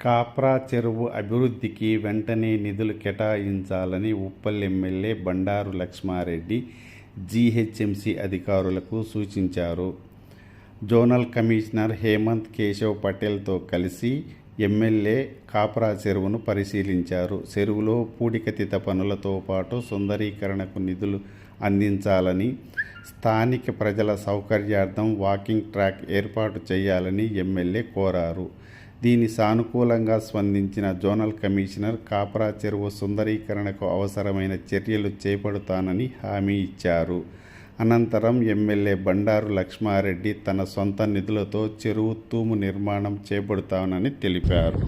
కాప్రా చెరువు అభివృద్ధికి వెంటనే నిధులు కేటాయించాలని ఉప్పల్ ఎమ్మెల్యే బండారు లక్ష్మారెడ్డి జీహెచ్ఎంసీ అధికారులకు సూచించారు. జోనల్ కమిషనర్ హేమంత్ కేశవ్ పటేల్తో కలిసి ఎమ్మెల్యే కాప్రా చెరువును పరిశీలించారు. చెరువులో పూడికతీత పనులతో పాటు సుందరీకరణకు నిధులు అందించాలని, స్థానిక ప్రజల సౌకర్యార్థం వాకింగ్ ట్రాక్ ఏర్పాటు చేయాలని ఎమ్మెల్యే కోరారు. దీని సానుకూలంగా స్పందించిన జోనల్ కమిషనర్ కాప్రా చెరువు సుందరీకరణకు అవసరమైన చర్యలు చేపడతానని హామీ ఇచ్చారు. అనంతరం ఎమ్మెల్యే బండారు లక్ష్మారెడ్డి తన సొంత నిధులతో చెరువు తూము నిర్మాణం చేపడతానని తెలిపారు.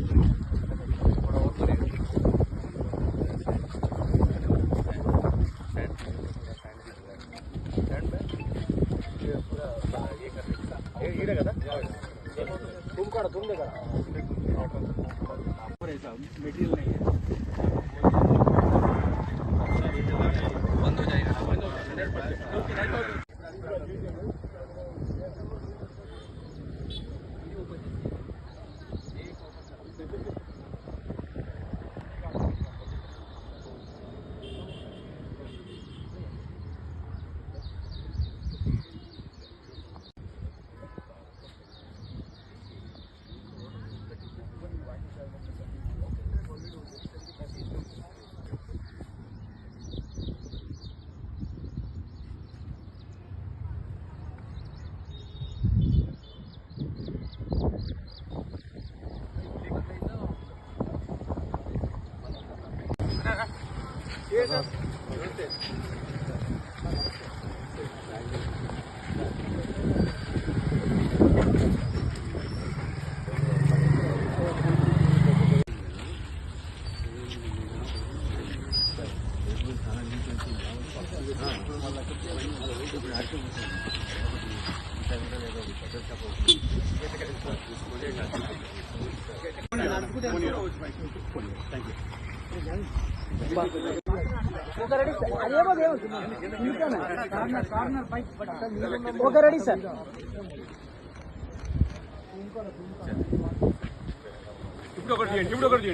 Ready sir. ఇప్పుడు ఒకటి